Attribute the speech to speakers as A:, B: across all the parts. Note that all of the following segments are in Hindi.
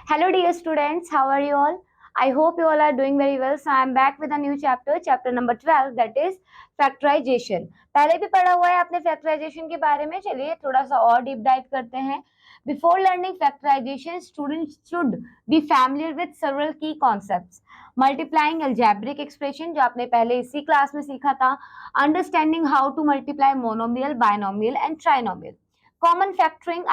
A: Hello, dear students. How are you all? I hope you all are doing very well. So I am back with a new chapter number 12, that is factorization. पहले भी पढ़ा हुआ है आपने factorization के बारे में. चलिए थोड़ा सा और डीप डाइव करते हैं. Before learning factorization, students should be familiar with several key concepts. Multiplying algebraic expression जो आपने पहले इसी क्लास में सीखा था. Understanding how to multiply monomial, binomial and trinomial. Common factoring,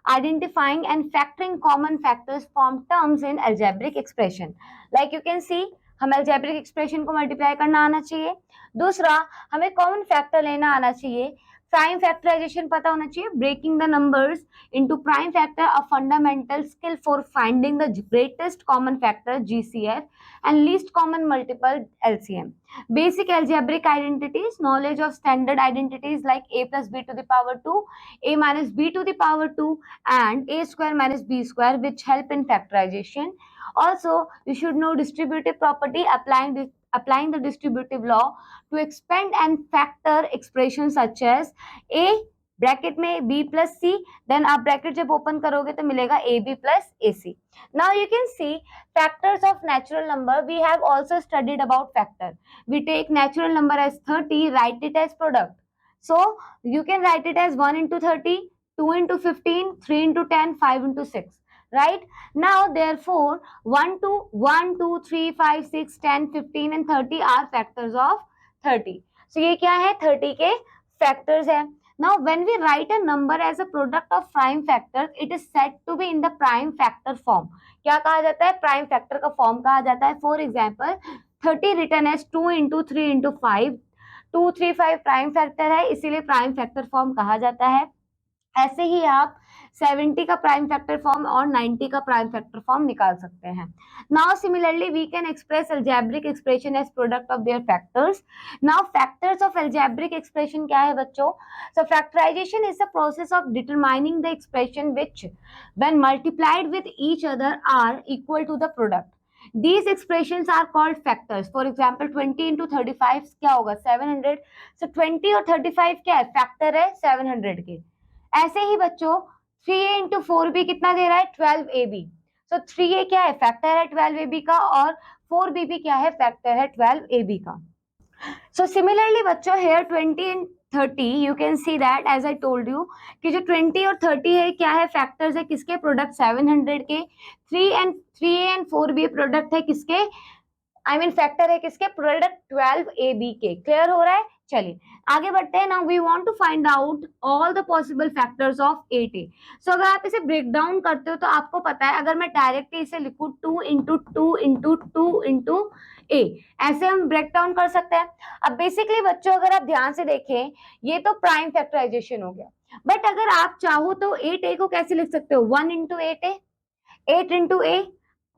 A: identifying and factoring common factors form terms in algebraic expression. Like you can see, हमें algebraic expression को multiply करना आना चाहिए. दूसरा, हमें common factor लेना आना चाहिए. Prime factorization पता होना चाहिए. Breaking the numbers into prime factor, a fundamental skill for finding the greatest common factor (GCF) and least common multiple (LCM). Basic algebraic identities, knowledge of standard identities like a plus b to the power 2, a minus b to the power 2 and a square minus b square, which help in factorization. Also, you should know distributive property, applying the distributive law to expand and factor expressions such as a bracket में b प्लस सी, देन आप ब्रैकेट जब ओपन करोगे तो मिलेगा ab plus ac. Now you can see factors of natural number. We have also studied about factor. We take natural number as 30, write it as product. So you can write it as 1 into 30, 2 into 15, 3 into 10, 5 into 6. Right? Now therefore 1, 2, 3, 5, 6, 10, 15 and 30 are factors of 30. So ये क्या है? 30 के factors है. Now when we write a number as a product of prime factors, it is said to be in the prime factor form. क्या कहा जाता है? Prime factor का form कहा जाता है. For example, 30 written as 2 into 3 into 5. 2, 3, 5 prime factor है, इसीलिए प्राइम फैक्टर फॉर्म कहा जाता है. ऐसे ही आप 70 का प्राइम फैक्टर फॉर्म और 90 का प्राइम फैक्टर फॉर्म निकाल सकते हैं. Now similarly we can express algebraic expression as product of their factors. Now factors of algebraic expression क्या है बच्चों? So factorization is the process of determining the expression which when multiplied with each other are equal to the product. These expressions are called factors. For example, 20 into 35 क्या होगा? 700. So 20 और 35 क्या है? फैक्टर है 700 के. ऐसे ही बच्चों 3a into 4b कितना दे रहा है? 12ab. So 3a क्या है? फैक्टर है 12ab का और 4b भी क्या है? फैक्टर है 12ab का. So similarly बच्चों here 20 and 30 you can see that as I told you कि जो 20 और 30 है क्या है? फैक्टर्स है किसके? प्रोडक्ट 700 के. 3a and 4b प्रोडक्ट है किसके? फैक्टर है किसके? प्रोडक्ट 12ab के. क्लियर हो रहा है? चलिए आगे बढ़ते हैं. Now we want to find out all the possible factors of 8a. So अगर आप इसे ब्रेक डाउन करते हो तो आपको पता है अगर मैं डायरेक्टली इसे लिखूं 2 इंटू 2 इंटू 2 इंटू a, ऐसे हम ब्रेक डाउन कर सकते हैं. अब बेसिकली बच्चों अगर आप ध्यान से देखें ये तो प्राइम फैक्टराइजेशन हो गया, बट अगर आप चाहो तो 8a को कैसे लिख सकते हो? 1 into 8a, 8 into a,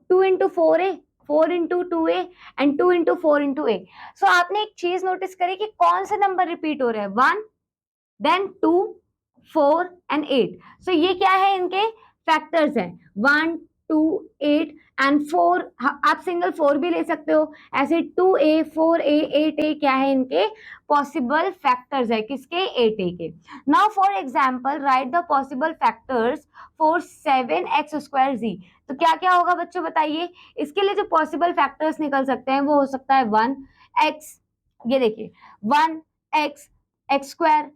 A: 2 into 4a, 4 into 2a and 2 into 4 into a. So आपने एक चीज नोटिस करी कि कौन से नंबर रिपीट हो रहे हैं? 1, then 2, 4 and 8. So ये क्या है? इनके फैक्टर्स हैं 1, 2, 8 एंड 4. आप सिंगल 4 भी ले सकते हो. ऐसे 2a, 4a, 8a क्या है? इनके पॉसिबल फैक्टर्स है किसके? 8a के. Now for example right the possible factors for 7x square z. तो क्या क्या होगा बच्चों बताइए? इसके लिए जो पॉसिबल फैक्टर्स निकल सकते हैं वो हो सकता है 1x, ये देखिए 1x, x square,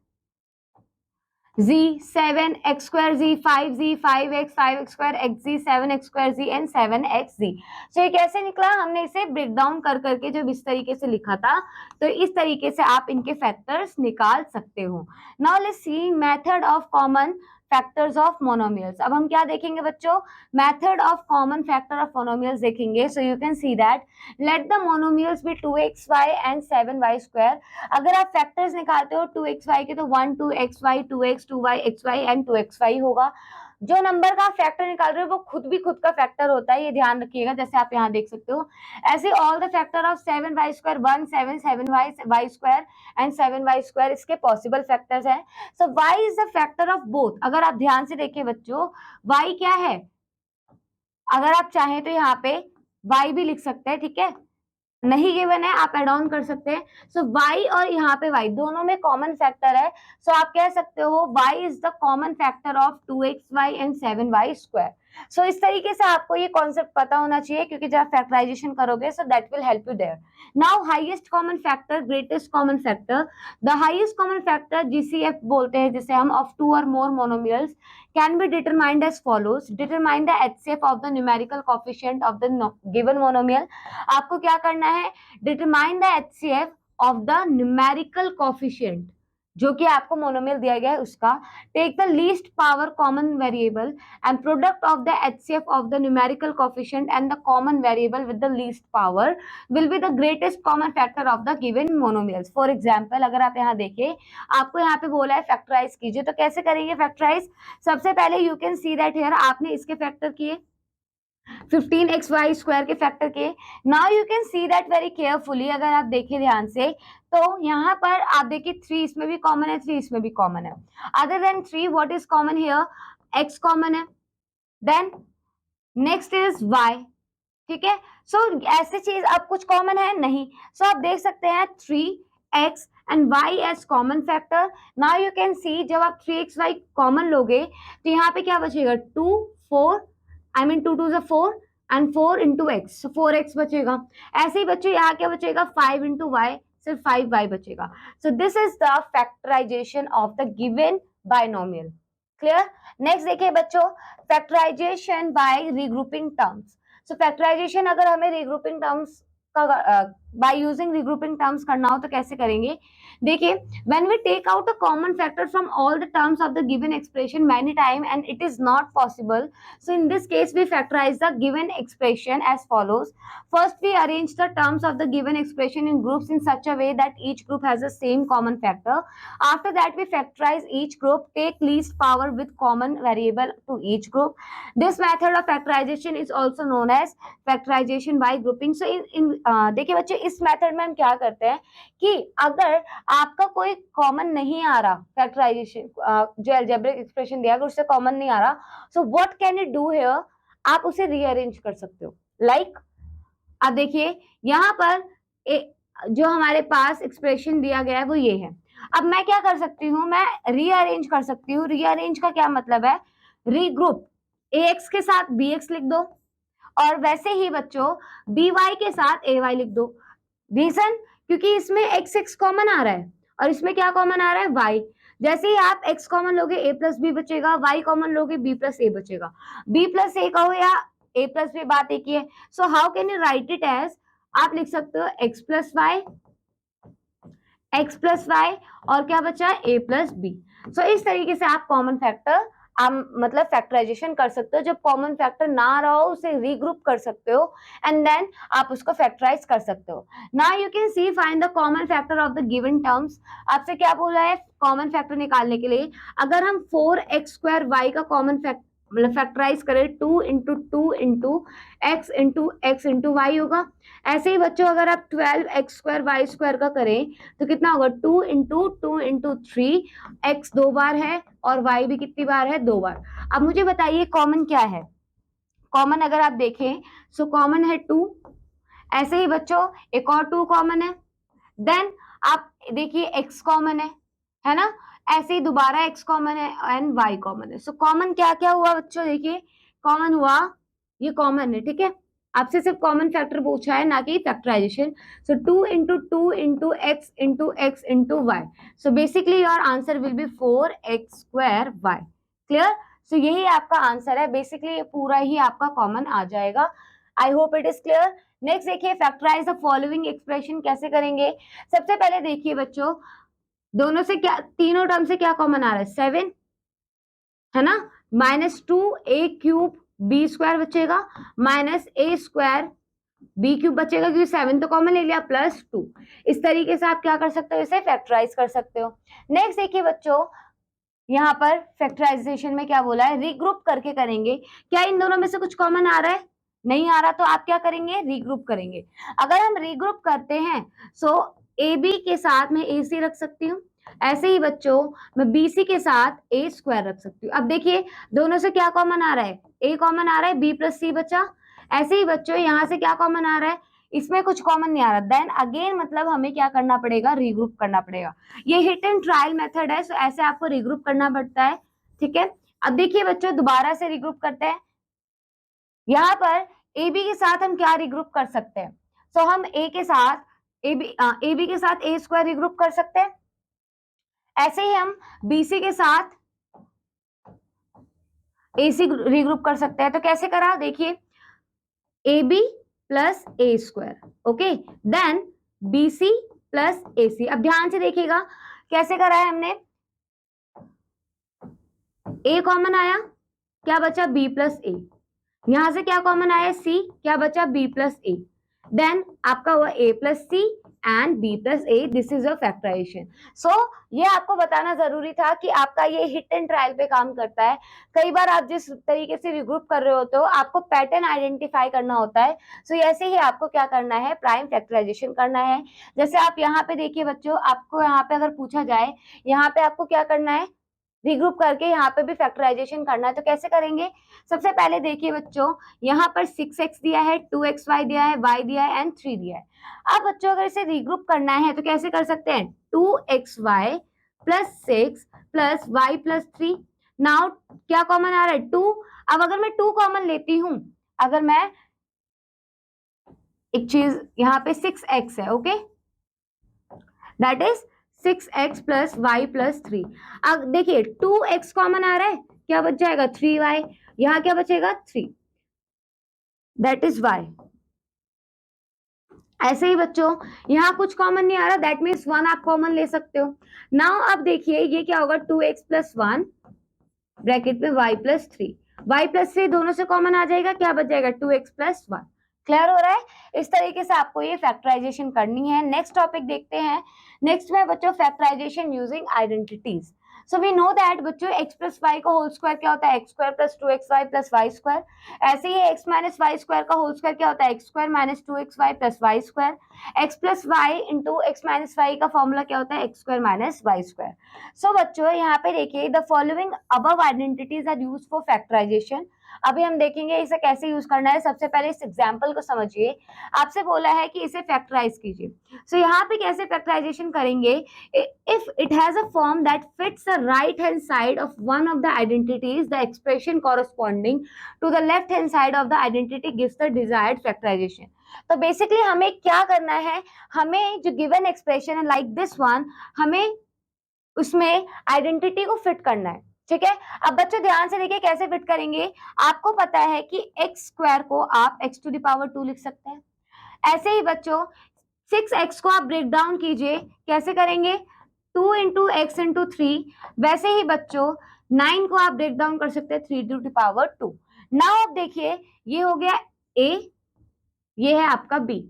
A: z 7x square z, 5z, 5x, 5x square xz, 7x square z and 7xz. So ये कैसे निकला? हमने इसे ब्रेक डाउन कर करके जब इस तरीके से लिखा था तो इस तरीके से आप इनके फैक्टर्स निकाल सकते हो. Now let's see method of common factors of monomials. अब हम क्या देखेंगे बच्चों? Method of common factor of monomials देखेंगे. So you can see that let the monomials be 2xy and 7y square. अगर आप फैक्टर्स निकालते हो 2xy के तो 1 2xy 2x 2y xy and 2xy होगा. जो नंबर का फैक्टर निकाल रहे हो वो खुद का फैक्टर होता है, ये ध्यान रखिएगा. जैसे आप यहाँ देख सकते हो ऐसे all the factor of 7y square 1 7 7y square and 7y square इसके पॉसिबल फैक्टर्स हैं. सो y is the factor of both. अगर आप ध्यान से देखिए बच्चों y क्या है? अगर आप चाहें तो यहाँ पे y भी लिख सकते हैं, ठीक है? नहीं गिवन है आप एड ऑन कर सकते हैं. सो y और यहाँ पे y दोनों में कॉमन फैक्टर है. सो आप कह सकते हो y is the common factor of 2xy and 7y square. So इस तरीके से आपको ये कॉन्सेप्ट पता होना चाहिए, क्योंकि जब फैक्टराइजेशन करोगे so that will help you there. Now highest common factor, greatest common factor. The highest common factor GCF बोलते हैं जिसे हम, ऑफ टू और more monomials can be determined as follows. Determine the HCF of the numerical coefficient of the given monomial. आपको क्या करना है, determine the HCF of the numerical coefficient जो कि आपको मोनोमियल दिया गया है उसका। Take the least power common variable and product of the HCF of the numerical coefficient and the common variable with the least power will be the greatest common factor of the given monomials. For example, अगर आप यहाँ देखिए, आपको यहाँ पे बोला है फैक्टराइज कीजिए, तो कैसे करेंगे फैक्टराइज? सबसे पहले you can see that here आपने इसके फैक्टर किए, 15xy स्क्वायर के फैक्टर किए। Now you can see that very carefully, अगर आप देखिए ध्यान से, तो यहाँ पर आप देखिए 3 इसमें भी कॉमन है, 3 इसमें भी कॉमन है। Other than 3 what is common here? x common है, देन नेक्स्ट इज y, ठीक है। सो ऐसी चीज अब कुछ कॉमन है नहीं, सो आप देख सकते हैं 3x and y as common factor. Now you can see जब आप 3xy कॉमन लोगे तो यहाँ पे क्या बचेगा? 2 4, I mean 2 2 is 4 and 4 into x, so 4x बचेगा। ऐसे ही बच्चों यहाँ क्या बचेगा? 5 into y, सिर्फ 5y बचेगा। So this is the factorization of the given binomial. Clear? Next देखिए बच्चों, factorization by regrouping terms. So factorization अगर हमें रीग्रुपिंग टर्म्स का बाय यूजिंग रीग्रुपिंग टर्म्स करना हो तो कैसे करेंगे? देखिए, when we take out a common factor from all the terms of the given expression many times and it is not possible, so in this case we factorize the given expression as follows. First we arrange the terms of the given expression in groups in such a way that each group has the same common factor. After that we factorize each group, take least power with common variable to each group. This method of factorization is also known as factorization by grouping. So देखिए बच्चों, इस मेथड में हम क्या करते हैं कि अगर आपका कोई कॉमन नहीं आ रहा, फैक्टराइजेशन जो अलजेब्रिक एक्सप्रेशन दिया, अगर उससे कॉमन नहीं आ रहा, so what can you do here? आप उसे रीअरेंज कर सकते हो। लाइक अब देखिए यहाँ पर जो हमारे पास एक्सप्रेशन दिया गया है वो ये है। अब मैं क्या कर सकती हूँ? मैं रीअरेंज कर सकती हूँ। रीअरेंज का क्या मतलब है? रीग्रुप, ax के साथ bx लिख दो और वैसे ही बच्चों by के साथ ay लिख दो। रीजन, क्योंकि इसमें x x कॉमन आ रहा है और इसमें क्या कॉमन आ रहा है? y। जैसे ही आप x कॉमन लोगे a प्लस बी बचेगा, y कॉमन लोगे b प्लस a बचेगा। b प्लस a कहो या a प्लस b, बात एक ही है। So how can you write it as? आप लिख सकते हो x प्लस वाई और क्या बचा? a plus B. सो इस तरीके से आप कॉमन फैक्टर आप मतलब फैक्टराइजेशन कर सकते हो। जब कॉमन फैक्टर ना आ रहा हो उसे रीग्रुप कर सकते हो एंड देन आप उसको फैक्टराइज कर सकते हो। Now you can C find the common factor of the given terms. आपसे क्या बोला है कॉमन फैक्टर निकालने के लिए? अगर हम 4x स्क्वायर y का कॉमन फैक्टर मतलब फैक्टराइज करें, 2 into 2 into x into y होगा। ऐसे ही बच्चों अगर आप 12x स्क्वायर y स्क्वायर का करें तो कितना होगा? 2 इंटू 3, x 2 बार है और y भी कितनी बार है? 2 बार। अब मुझे बताइए कॉमन क्या है? कॉमन अगर आप देखें सो कॉमन है 2। ऐसे ही बच्चों एक और 2 कॉमन है। देन आप देखिए x कॉमन है ना? ऐसे ही दोबारा x कॉमन है एंड y कॉमन है। सो कॉमन क्या क्या हुआ बच्चों? देखिए कॉमन हुआ, ये कॉमन है, ठीक है। आपसे सिर्फ कॉमन फैक्टर पूछा है, ना कि factorization. So 2 into 2 into x into y. So basically your answer will be 4x square y। Clear? So यही आपका आंसर है। बेसिकली ये पूरा ही आपका कॉमन आ जाएगा। I hope it is clear. Next देखिए, फैक्टराइज द फॉलोइंग एक्सप्रेशन कैसे करेंगे? सबसे पहले देखिए बच्चों, दोनों से क्या, तीनों टर्म से क्या कॉमन आ रहा है? 7 है ना? -2a³ b स्क्वायर बचेगा, -a स्क्वायर b³ बचेगा क्योंकि 7 तो कॉमन ले लिया, +2। इस तरीके से आप क्या कर सकते हो? इसे फैक्टराइज कर सकते हो। नेक्स्ट देखिए बच्चों, यहाँ पर फैक्टराइजेशन में क्या बोला है? रीग्रुप करके करेंगे। क्या इन दोनों में से कुछ कॉमन आ रहा है? नहीं आ रहा, तो आप क्या करेंगे? रीग्रुप करेंगे। अगर हम रीग्रुप करते हैं सो AB के साथ मैं AC रख सकती हूँ। ऐसे ही बच्चों मैं BC के साथ A स्क्वायर रख सकती हूँ। अब देखिए दोनों से क्या कॉमन आ रहा है? A कॉमन आ रहा है, B प्लस C बचा। ऐसे ही बच्चों यहाँ से क्या कॉमन आ रहा है? इसमें कुछ कॉमन नहीं आ रहा। देन अगेन मतलब हमें क्या करना पड़ेगा? रीग्रुप करना पड़ेगा। ये हिट एंड ट्रायल मेथड है, सो ऐसे आपको रीग्रुप करना पड़ता है, ठीक है। अब देखिए बच्चों दोबारा से रीग्रुप करते हैं। यहाँ पर ए बी के साथ हम क्या रिग्रुप कर सकते हैं? सो हम ए के साथ ए बी के साथ ए स्क्वायर रिग्रुप कर सकते हैं। ऐसे ही हम बी सी के साथ ए सी रिग्रुप कर सकते हैं। तो कैसे करा, देखिए A B plus A square, okay, then B C plus A C. अब ध्यान से देखिएगा कैसे करा है हमने। ए कॉमन आया, क्या बचा? बी प्लस ए। यहां से क्या कॉमन आया? सी, क्या बचा? बी प्लस ए। देन आपका हुआ A plus C and B plus A. This is a factorization. So ये आपको बताना जरूरी था कि आपका ये हिट एंड ट्रायल पे काम करता है। कई बार आप जिस तरीके से रिग्रुप कर रहे होते हो आपको पैटर्न आइडेंटिफाई करना होता है। सो ऐसे ही आपको क्या करना है? प्राइम फैक्टराइजेशन करना है। जैसे आप यहाँ पे देखिए बच्चों, आपको यहाँ पे अगर पूछा जाए, यहाँ पे आपको क्या करना है? रिग्रुप करके यहाँ पे भी फैक्टराइजेशन करना है। तो कैसे करेंगे? सबसे पहले देखिए बच्चों, यहाँ पर 6x दिया है, 2xy दिया है, y दिया है एंड 3 दिया है। अब बच्चों अगर इसे रिग्रुप करना है तो कैसे कर सकते हैं? 2xy plus 6 plus y plus 3। Now क्या कॉमन आ रहा है? 2। अब अगर मैं 2 कॉमन लेती हूं, अगर मैं एक चीज, यहाँ पे 6x है, okay, that is 6x plus y plus 3। अब देखिए 2x कॉमन आ रहा है, क्या बच जाएगा? 3y। यहाँ क्या बचेगा? 3, दैट इज y। ऐसे ही बच्चों यहाँ कुछ कॉमन नहीं आ रहा, दैट मीन्स 1 आप कॉमन ले सकते हो। नाउ अब देखिए ये क्या होगा? 2x प्लस 1 ब्रैकेट में y प्लस 3। y प्लस 3 दोनों से कॉमन आ जाएगा, क्या बच जाएगा? 2x plus 1। क्लियर हो रहा है? इस तरीके से आपको ये फैक्टराइजेशन करनी है। नेक्स्ट टॉपिक देखते हैं। नेक्स्ट में बच्चों factorization using identities. So we know that बच्चों x प्लस वाई का होल स्क्वायर क्या होता है? X square plus 2xy plus y square. ऐसे ही x माइनस वाई स्क्वायर का होल स्क्वायर क्या होता है? X square minus 2xy plus y square. x plus y into x minus y का फॉर्मूला क्या होता है? X square minus y square. So बच्चों यहाँ पे देखिए the following above identities are used for factorization. अभी हम देखेंगे इसे कैसे यूज करना है। सबसे पहले इस एग्जांपल को समझिए। आपसे बोला है कि इसे फैक्टराइज कीजिए। सो यहाँ पे कैसे फैक्टराइजेशन करेंगे? If it has a form that fits the right hand side of one of the identities, the expression corresponding to the left hand side of the identity gives the desired factorization. तो बेसिकली हमें क्या करना है? हमें जो गिवन एक्सप्रेशन है लाइक दिस वन, हमें उसमें आइडेंटिटी को फिट करना है। ठीक है, अब बच्चों ध्यान से देखिए कैसे फिट करेंगे। आपको पता है कि एक्स स्क्वायर को आप एक्स टू द पावर 2 लिख सकते हैं। ऐसे ही बच्चों 6x को आप ब्रेक डाउन कीजिए, कैसे करेंगे? 2 इंटू एक्स इंटू 3। वैसे ही बच्चों 9 को आप ब्रेक डाउन कर सकते हैं 3 टू द पावर 2। नाउ अब देखिए ये हो गया a, ये है आपका b।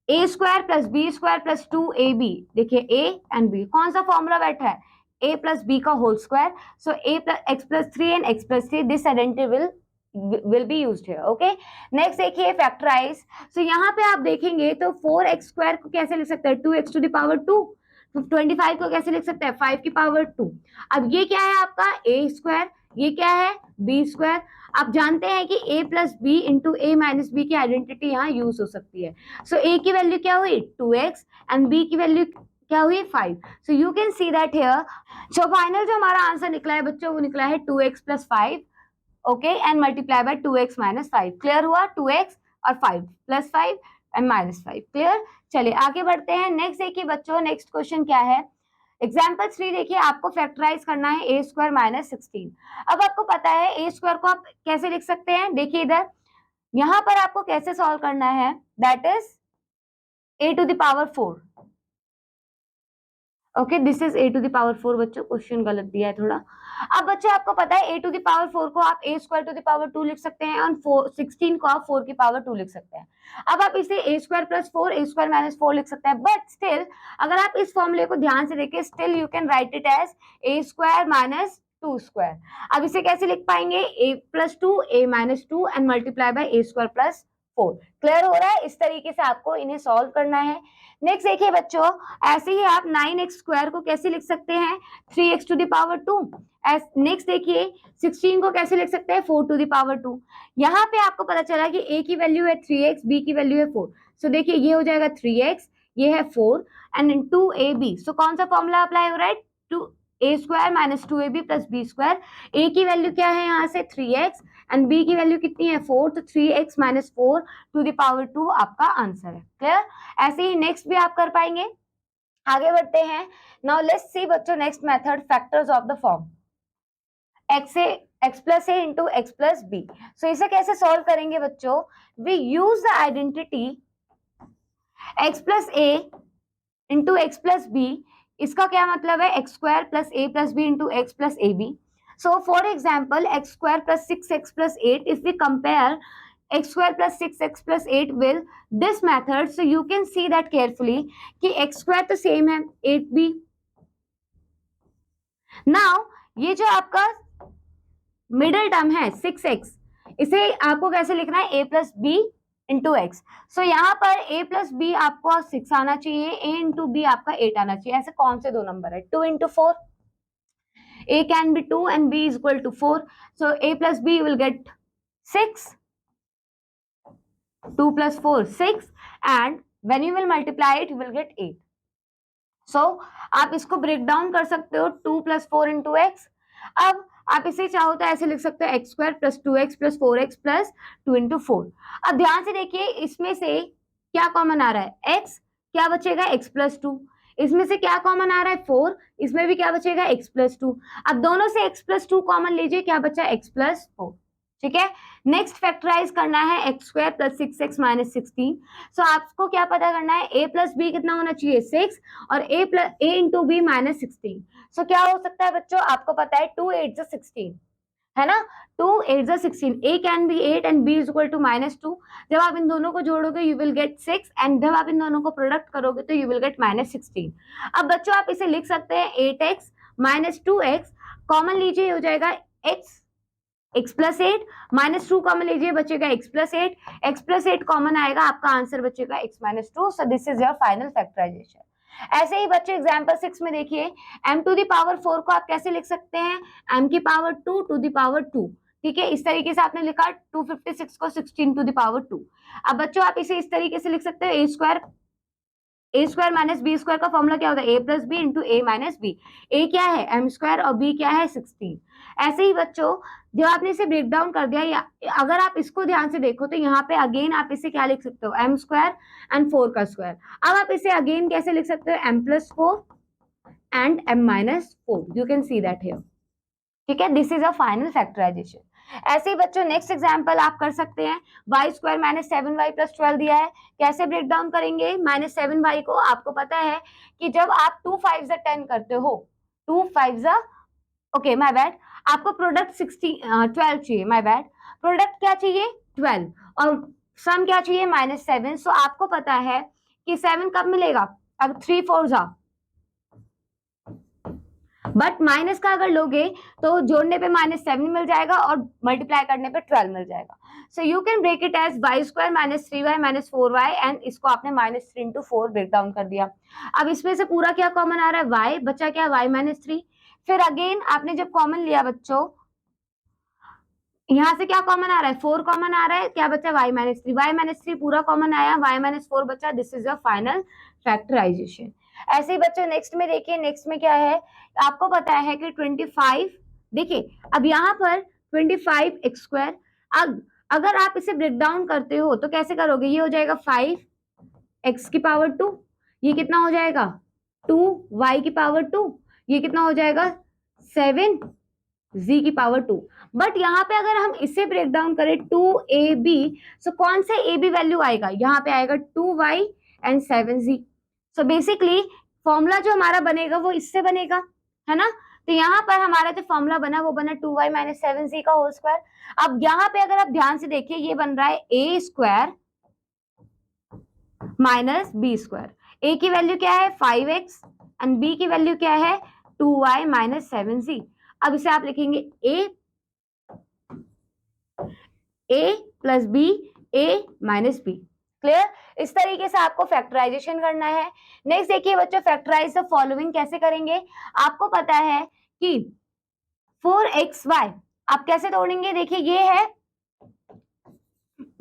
A: A square plus B square plus 2ab। देखिए a एंड b, कौन सा फॉर्मूला बैठा है? a प्लस बी का whole square. So a plus x plus 3 and x plus 3, this identity will be used here, okay? Next देखिए फैक्टराइज। सो यहाँ पे आप देखेंगे तो 4x स्क्वायर को कैसे लिख सकते हैं? 2x to the power 2। 25 को कैसे लिख सकते हैं? 5 की पावर 2। अब ये क्या है आपका? a स्क्वायर, ये क्या है? b square. आप जानते हैं कि a plus B into a minus b की आइडेंटिटी यहाँ यूज हो सकती है। सो a की वैल्यू क्या हुई? 2x एंड b की वैल्यू क्या हुई? 5। सो you can see that here. So final जो हमारा आंसर निकला है बच्चों वो निकला है 2x plus 5, okay, and multiply bye 2x minus 5। Clear हुआ? 2x और 5 प्लस 5 एंड माइनस 5। क्लियर? चलिए आगे बढ़ते हैं। नेक्स्ट देखिए बच्चों, नेक्स्ट क्वेश्चन क्या है? एग्जाम्पल 3 देखिए, आपको फैक्टराइज करना है a स्क्वायर माइनस 16। अब आपको पता है a स्क्वायर को आप कैसे लिख सकते हैं? देखिए इधर, यहां पर आपको कैसे सॉल्व करना है? That is a to the power 4। Okay, this is a to the power 4। बच्चों क्वेश्चन गलत दिया है थोड़ा। अब बच्चों आपको पता है a टू द पावर 4 को आप a square to the power 2 लिख सकते हैं और 16 को आप 4 की पावर 2 लिख सकते हैं। अब आप इसे a square plus 4 a square minus 4 लिख सकते हैं, बट स्टिल अगर आप इस फॉर्मूले को ध्यान से देखें, still you can write it as a square minus 2 square. अब इसे कैसे लिख पाएंगे? a plus 2 a minus 2 and multiply by a square plus 4। Clear हो रहा है? इस तरीके से आपको इन्हें सॉल्व करना है। नेक्स्ट देखिए बच्चों, ऐसे ही आप 9x स्क्वायर को कैसे लिख सकते हैं? 3x to the power 2। Next देखिए 16 को कैसे लिख सकते हैं? 4 टू द पावर 2। यहाँ पे आपको पता चला कि a की वैल्यू है 3x, b की वैल्यू है 4। सो देखिए ये हो जाएगा 3x, ये है 4 एंड 2ab। सो कौन सा फॉर्मूला अप्लाई हो रहा है? A square minus 2ab plus B square. A की वैल्यू क्या है यहाँ से 3x एंड बी की वैल्यू कितनी है 4, तो 3x minus 4 to the power 2 आपका आंसर है। क्लियर? ऐसे ही नेक्स्ट भी आप कर पाएंगे। आगे बढ़ते हैं। नाउ लेट्स सी बच्चों next method, factors of the form x plus A into x plus B. So इसे कैसे सॉल्व करेंगे बच्चों? We use the identity x plus A into x plus B. इसका क्या मतलब है? X square plus A plus B into x plus A B. So for example x square plus 6x plus 8, if we compare x square plus 6x plus 8 with this method, so you can see that carefully कि x square तो सेम है 8b। now ये जो आपका मिडिल टर्म है 6x, इसे आपको कैसे लिखना है? a plus B into x. So यहाँ पर a प्लस बी आपको 6 आना चाहिए, a इंटू बी आपका 8 आना चाहिए। ऐसे कौन से दो नंबर है? 2 into 4, a can be 2 and b is equal to 4, so a plus b will get 6, 2 plus 4 6, and when you will multiply it you will get 8. So आप इसको ब्रेक डाउन कर सकते हो 2 प्लस 4 इंटू एक्स। अब आप इसे चाहो तो ऐसे लिख सकते हो x square plus 2x plus 4x plus 2 into 4। अब ध्यान से देखिए इसमें से क्या कॉमन आ रहा है? x, क्या बचेगा? x plus 2। इसमें से क्या कॉमन आ रहा है? 4, इसमें भी क्या बचेगा? x plus 2। अब दोनों से x प्लस 2 कॉमन लीजिए, क्या बचा? x plus 4। ठीक है, नेक्स्ट फैक्टराइज करना है x square plus 6x minus 16। सो आपको क्या पता करना है? a प्लस बी कितना होना चाहिए? 6, और a इंटू बी माइनस 16। सो क्या हो सकता है बच्चों? आपको पता है 2 8 जा 16 है ना, 2 8 जा 16, a can be 8 and b is equal to -2। जब आप इन दोनों को जोड़ोगे यू विल गेट 6, एंड जब आप इन दोनों को प्रोडक्ट करोगे तो यू विल गेट -16। अब बच्चों आप इसे लिख सकते हैं 8x माइनस 2x, कॉमन लीजिए हो जाएगा x प्लस 8, -2 कॉमन लीजिए बचेगा x plus 8, x plus 8 common आएगा, आपका आंसर बचेगा x minus 2। So this is your final factorization. ऐसे ही बच्चे एग्जाम्पल 6 में देखिए, m टू द पावर 4 को आप कैसे लिख सकते हैं? m की पावर 2 टू द पावर 2। ठीक है, इस तरीके से आपने लिखा 256 को 16 टू द पावर 2। अब बच्चों आप इसे इस तरीके से लिख सकते हो ए स्क्वायर माइनस बी स्क्वायर का फॉर्मूला क्या होता है? ए plus B into a minus B. ए क्या है? एम स्क्वायर, और बी क्या है? 16। ऐसे ही बच्चों जब आपने इसे ब्रेक डाउन कर दिया, या अगर आप इसको ध्यान से देखो तो यहाँ पे अगेन आप इसे क्या लिख सकते हो? एम स्क्वायर एंड 4 का स्क्वायर। अब आप इसे अगेन कैसे लिख सकते हो? M plus 4 and M minus 4, you can see that here. ठीक है, this is a final factorization. ऐसे ही बच्चों नेक्स्ट एग्जांपल आप कर सकते हैं, Y square minus 7y plus 12 दिया है, कैसे ब्रेक डाउन करेंगे? -7y को आपको पता है कि जब आप 2 5 10 करते हो, 2 5 ओके माय बैड, आपको प्रोडक्ट 12 चाहिए, माय बैड, प्रोडक्ट क्या चाहिए? 12, और सम क्या चाहिए? -7। सो आपको पता है कि 7 कब मिलेगा? अब 3 4 जा, बट माइनस का अगर लोगे तो जोड़ने पे -7 मिल जाएगा और मल्टीप्लाई करने पे 12 मिल जाएगा। So you can break it as y square minus 3y minus 4y, and इसको आपने -3 इंटू 4 ब्रेक डाउन कर दिया। अब इसमें से पूरा क्या कॉमन आ रहा है? y बचा क्या? y minus 3। फिर अगेन आपने जब कॉमन लिया बच्चों, यहाँ से क्या कॉमन आ रहा है? 4 कॉमन आ रहा है, क्या बचा? y माइनस 3, y माइनस 3 पूरा कॉमन आया, y माइनस 4 बचा। This is a final factorization. ऐसे ही बच्चों नेक्स्ट में देखिए, नेक्स्ट में क्या है? आपको पता है कि 25, देखिए अब यहाँ पर 25 एक्स स्क्वायर, अब अगर आप इसे ब्रेक डाउन करते हो तो कैसे करोगे? ये हो जाएगा 5 एक्स की पावर 2, ये कितना हो जाएगा? 2 y की पावर 2, ये कितना हो जाएगा? 7 z की पावर 2। बट यहाँ पे अगर हम इसे ब्रेक डाउन करें 2ab, सो कौन सा ab वैल्यू आएगा? यहाँ पे आएगा 2y and 7z। So basically formula जो हमारा बनेगा वो इससे बनेगा, है ना। तो यहाँ पर हमारा जो फॉर्मूला बना वो बना 2y माइनस 7z का होल स्क्वायर। अब यहाँ पे अगर आप ध्यान से देखिए, ये बन रहा है a square minus b square. a की वैल्यू क्या है? 5x, एंड b की वैल्यू क्या है? 2y minus 7z। अब इसे आप लिखेंगे a plus b, a minus b. Clear? इस तरीके से आपको फैक्टराइजेशन करना है। नेक्स्ट देखिए बच्चों, फैक्टराइज द फॉलोइंग कैसे करेंगे? आपको पता है कि 4xy आप कैसे तोड़ेंगे? देखिए ये है,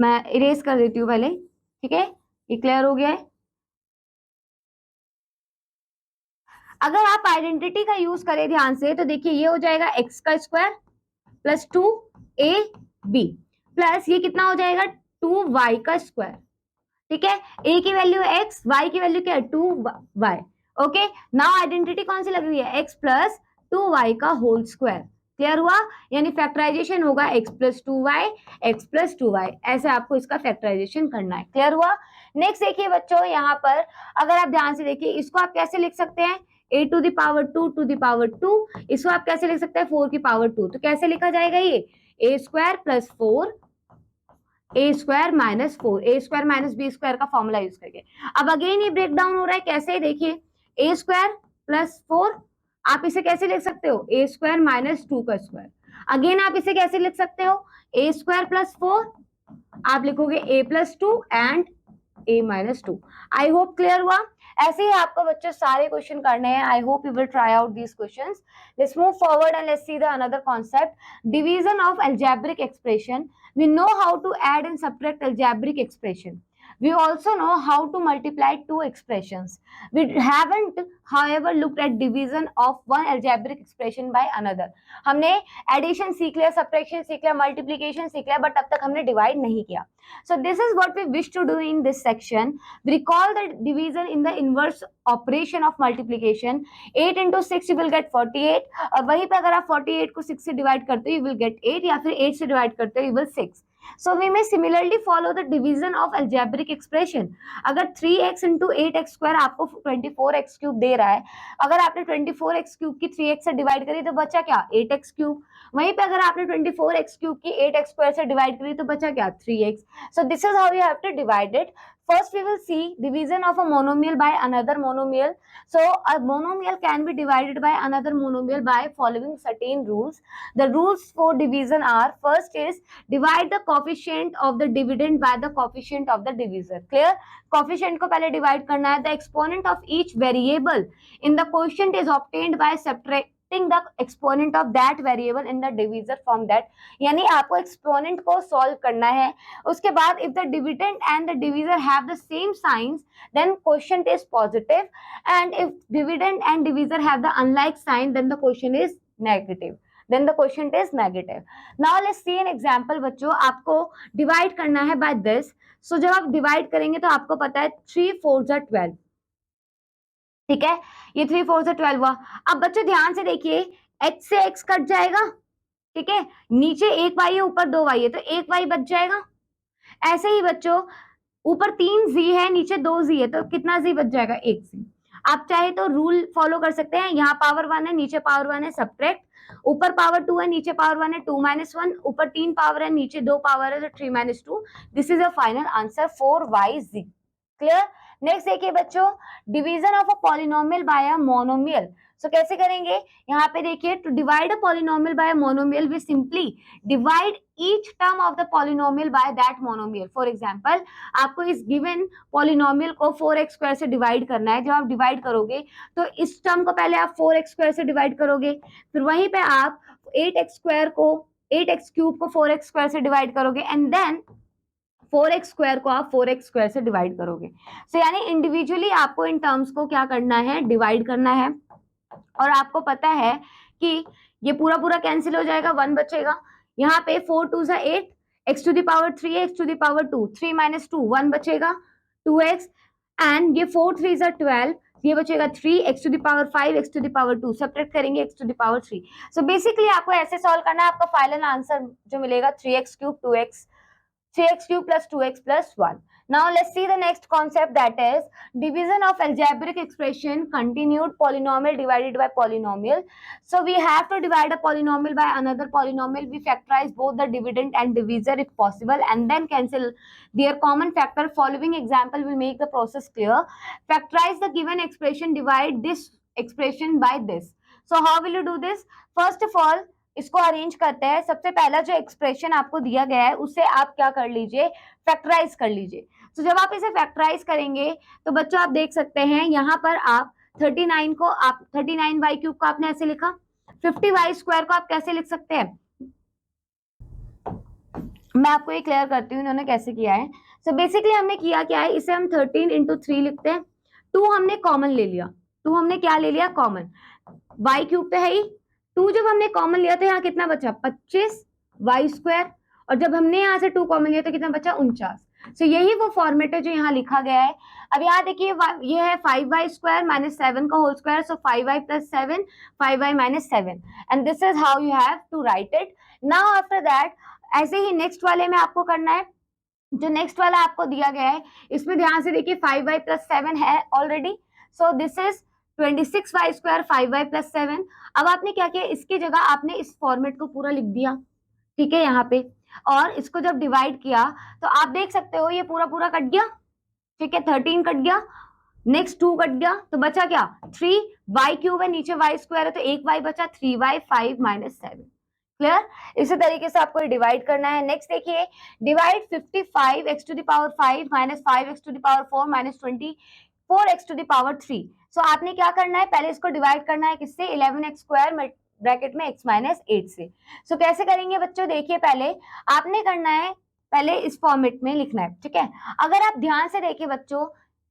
A: मैं इरेज कर देती हूँ पहले, ठीक है, ये क्लियर हो गया है। अगर आप आइडेंटिटी का यूज करें ध्यान से तो देखिए ये हो जाएगा x का स्क्वायर प्लस 2ab प्लस ये कितना हो जाएगा 2y का स्क्वायर। ठीक है, a की वैल्यू x, y की वैल्यू क्या है 2y। ओके, नाउ आइडेंटिटी कौन सी लग रही है x प्लस 2y का होल स्क्वायर। क्लियर हुआ, यानी फैक्टराइजेशन होगा x plus 2y, x plus 2y, ऐसे आपको इसका फैक्टराइजेशन करना है। क्लियर हुआ। नेक्स्ट देखिए बच्चों, यहाँ पर अगर आप ध्यान से देखिए इसको आप कैसे लिख सकते हैं a to the power 2 to the power 2, इसको आप कैसे लिख सकते हैं 4 की पावर 2, तो कैसे लिखा जाएगा ये a square plus 4 a square minus 4, a square minus b square का फॉर्मूला यूज करके। अब अगेन ये ब्रेक डाउन हो रहा है कैसे, देखिए ए स्क्वायर प्लस 4 आप इसे कैसे लिख सकते हो ए स्क्वायर माइनस 2 का स्क्वायर। अगेन आप इसे कैसे लिख सकते हो ए स्क्वायर प्लस 4 आप लिखोगे A plus 2 and a minus 2। I hope clear हुआ। ऐसे ही आपको बच्चों सारे क्वेश्चन करने हैं। I hope you will try out these questions. Let's move forward and let's see the another concept, division of algebraic expression। We know how to add and subtract algebraic expression. We also know how to multiply two expressions. We haven't, however, looked at division of one algebraic expression by another. हमने एडिशन सीख लिया, सब्ट्रैक्शन सीख लिया, मल्टीप्लिकेशन सीख लिया, बट अब तक हमने डिवाइड नहीं किया। So this is what we wish to do in this section. We recall the division in the inverse operation of multiplication. 8 into 6 you will get 48, और वहीं पे अगर आप 48 को 6 से डिवाइड करते हो you will get 8, या फिर 8 से डिवाइड करते हो you will 6. So we may similarly follow the division of algebraic expression. अगर 3x into 8x square आपको 24x क्यूब दे रहा है, अगर आपने 24x क्यूब की 3x से डिवाइड करी तो बचा क्या 8x क्यूब। वहीं पे अगर आपने 24x क्यूब की 8x स्क्वायर से डिवाइड करी तो बचा क्या 3x। So this is how you have to divide it. First we will see division of a monomial by another monomial. So a monomial can be divided by another monomial by following certain rules. The rules for division are, first is divide the coefficient of the dividend by the coefficient of the divisor. Clear? Coefficient को पहले divide करना है। The exponent of each variable in the quotient is obtained by subtracting the exponent of that variable in the divisor from that। यानी आपको exponent को solve करना है, उसके बाद if the dividend and the divisor have the same signs then quotient is positive, and if dividend and divisor have the unlike sign then the quotient is negative, then the quotient is negative। Now let's see an example बच्चों, आपको divide करना है by this। So जब आप divide करेंगे तो आपको पता है 3 4 are 12, ठीक है, ये 3 4 से 12 हुआ। अब बच्चों ध्यान से देखिए x से x कट जाएगा, ठीक है, नीचे एक y है ऊपर 2y है तो एक y बच जाएगा। ऐसे ही बच्चों ऊपर 3 z है नीचे 2 z है तो कितना z बच जाएगा 1 z। आप चाहे तो रूल फॉलो कर सकते हैं, यहाँ पावर 1 है नीचे पावर 1 है, सब्ट्रैक्ट, ऊपर पावर 2 है नीचे पावर 1 है 2 माइनस 1, ऊपर 3 पावर है नीचे 2 पावर है तो 3 minus 2। This is a final answer 4yz। Clear. Next देखिए बच्चों, division of a polynomial by a monomial. So कैसे करेंगे, यहाँ पे देखिए to divide a polynomial by a monomial we simply divide each term of the polynomial by that monomial. For example आपको इस गिवन पॉलिनोमियल को 4x स्क्वायर से डिवाइड करना है। जब आप डिवाइड करोगे तो इस टर्म को पहले आप 4x स्क्वायर से डिवाइड करोगे, फिर वहीं पे आप 8x स्क्वायर को 8x क्यूब को 4x स्क्वायर से डिवाइड करोगे, एंड देन 4x स्क्वायर को आप 4x स्क्वायर से डिवाइड करोगे। सो यानी इंडिविजुअली आपको इन टर्म्स को क्या करना है, डिवाइड करना है। और आपको पता है कि ये पूरा पूरा कैंसिल हो जाएगा, 1 बचेगा। यहाँ पे 4 2 सा 8, x to the power 3 x to the power 2, 3 minus 2 1 बचेगा 2x, एंड ये 4 3 सा 12, ये बचेगा 3 x to the power 5 x to the power 2, subtract करेंगे x to the power 3। So basically आपको ऐसे सॉल्व करना है, आपका फाइनल आंसर जो मिलेगा 3x cube 2x 3x cube plus 2x plus 1. Now let's see the next concept, that is division of algebraic expression continued polynomial divided by polynomial. So we have to divide a polynomial by another polynomial. We factorize both the dividend and divisor if possible and then cancel their common factor. Following example will make the process clear. Factorize the given expression, divide this expression by this. So how will you do this? First of all इसको अरेंज करते हैं। सबसे पहला जो एक्सप्रेशन आपको दिया गया है उसे आप क्या कर लीजिए, फैक्टराइज कर लीजिए। तो जब आप इसे फैक्टराइज करेंगे तो बच्चों आप देख सकते हैं यहाँ पर आप 39 को आप 39y क्यूब को आपने ऐसे लिखा, 50y स्क्वायर को आप कैसे लिख सकते हैं, मैं आपको ये क्लियर करती हूँ इन्होंने कैसे किया है। सो बेसिकली हमने किया क्या है, इसे हम 13 इंटू 3 लिखते हैं, 2 हमने कॉमन ले लिया, 2 हमने क्या ले लिया कॉमन, y क्यूब पे है ही, 2 जब हमने कॉमन लिया तो यहाँ कितना बचा 25 y स्क्वायर, और जब हमने यहाँ से 2 कॉमन लिया तो कितना बचा 49। सो यही वो फॉर्मेट है जो यहाँ लिखा गया है। अब यहाँ देखिए ये है 5y स्क्वायर माइनस 7 का whole square, so 5y plus 7, 5y minus 7, and this is how you have to write it. Now after that ऐसे ही नेक्स्ट वाले में आपको करना है, जो नेक्स्ट वाला आपको दिया गया है इसमें ध्यान से देखिए 5y प्लस 7 है already, so this is 26y square 5y plus 7। अब आपने क्या किया, इसकी जगह आपने इस फॉर्मेट को पूरा लिख दिया, ठीक है यहाँ पे, और इसको जब डिवाइड किया तो आप देख सकते हो ये पूरा पूरा कट गया, ठीक है 13 कट गया, नेक्स्ट 2 कट गया, तो बचा क्या 3y क्यूब है, नीचे y स्क्वायर है तो एक y बचा 3y 5 माइनस 7। क्लियर, इसी तरीके से आपको डिवाइड करना है। नेक्स्ट देखिए divide 55 x to the power 5 minus 5 x to the power 4 minus 24 x to the power 3। So आपने क्या करना है, पहले इसको डिवाइड करना है किससे 11x स्क्वायर ब्रैकेट में x माइनस 8 से। सो कैसे करेंगे बच्चों, देखिए पहले आपने करना है, पहले इस फॉर्मेट में लिखना है, ठीक है। अगर आप ध्यान से देखिए बच्चों,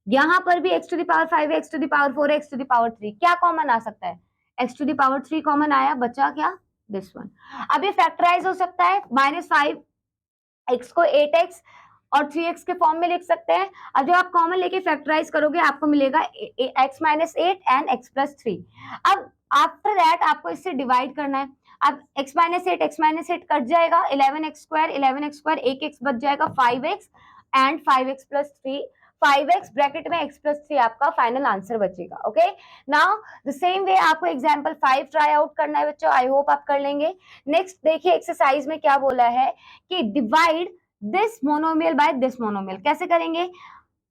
A: यहाँ पर भी x to the power 5 x to the power 4 x to the power 3, क्या कॉमन आ सकता है, x to the power 3 common आया, बचा क्या दिस वन। अब ये फैक्टराइज हो सकता है, माइनस 5x को 8x और 3x के फॉर्म में लिख सकते हैं। अब जब आप कॉमन लेके फैक्टराइज करोगे आपको मिलेगा x minus 8 and x plus 3। अब आफ्टर दैट आपको इससे डिवाइड करना है। अब x माइनस 8 कट जाएगा, 11x स्क्वायर 1x बच जाएगा 5x and 5x plus 3, 5x bracket में x प्लस 3 आपका फाइनल आंसर बचेगा। Okay, now the same way आपको एग्जांपल 5 ट्राई आउट करना है बच्चों, आई होप आप कर लेंगे। नेक्स्ट देखिए एक्सरसाइज में क्या बोला है कि divide this monomial by this monomial, कैसे करेंगे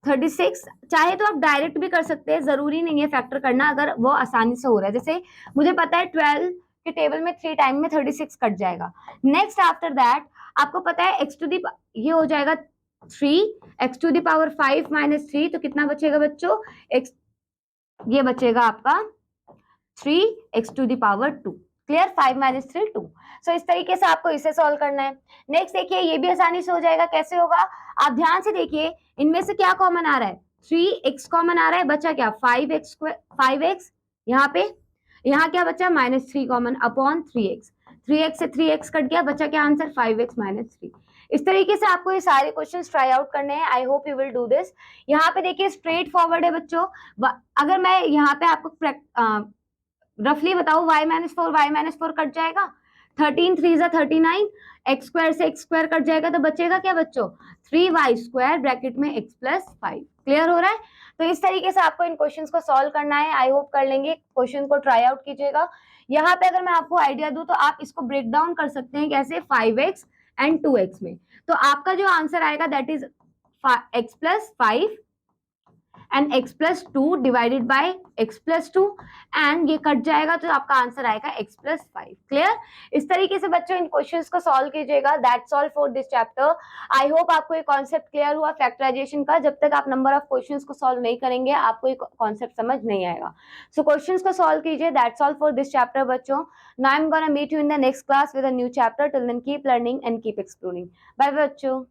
A: 36, चाहे तो आप डायरेक्ट भी कर सकते हैं, जरूरी नहीं है फैक्टर करना, अगर वो आसानी से हो रहा है। जैसे मुझे पता है 12 के टेबल में 3 टाइम में 36 कट जाएगा। नेक्स्ट आफ्टर दैट आपको पता है x टू दी ये हो जाएगा 3, x to the power 5 minus 3, तो कितना बचेगा बच्चों x, ये बचेगा आपका 3x to the power 2। Clear, 5 minus 3 2। So इस तरीके से आपको इसे सॉल्व करना है। नेक्स्ट देखिए ये भी आसानी से हो जाएगा, कैसे होगा आप ध्यान से देखिए, इनमें से क्या कॉमन आ रहा है 3x कॉमन आ रहा है, बचा क्या 5x स्क्वायर 5x, यहाँ पे यहाँ क्या बचा minus 3 common upon 3x, 3x से 3x कट गया, बचा क्या आंसर 5x माइनस 3। इस तरीके से आपको ये सारे क्वेश्चंस ट्राई आउट करने हैं। I hope you will do this. यहाँ पे देखिए स्ट्रेट फॉरवर्ड है बच्चों, अगर मैं यहाँ पे आपको रफली बताओ y माइनस 4 कट जाएगा, 13 3 39, x स्क्वायर से x स्क्वायर कट जाएगा, तो बचेगा क्या बच्चों 3y स्क्वायर ब्रैकेट में x प्लस 5। क्लियर हो रहा है, तो इस तरीके से आपको इन क्वेश्चंस को सॉल्व करना है। आई होप कर लेंगे, क्वेश्चन को ट्राई आउट कीजिएगा। यहाँ पे अगर मैं आपको आइडिया दूं तो आप इसको ब्रेक डाउन कर सकते हैं कैसे 5x एंड 2x में, तो आपका जो आंसर आएगा that is x plus 5 and x plus 2 divided by x plus 2, and ये कट जाएगा तो आपका आंसर आएगा x प्लस 5। क्लियर, इस तरीके से बच्चों इन क्वेश्चंस को सॉल्व कीजिएगा। That's all for this chapter. I hope आपको ये कॉन्सेप्ट क्लियर हुआ फैक्टराइजेशन का। जब तक आप नंबर ऑफ क्वेश्चंस को सॉल्व नहीं करेंगे आपको ये कॉन्सेप्ट समझ नहीं आएगा। सो क्वेश्चंस को सॉल्व कीजिए। That's all for this chapter बच्चों। Now I am gonna meet you in the next class with a new chapter. Till then keep learning and keep exploring. Bye bye बच्चों।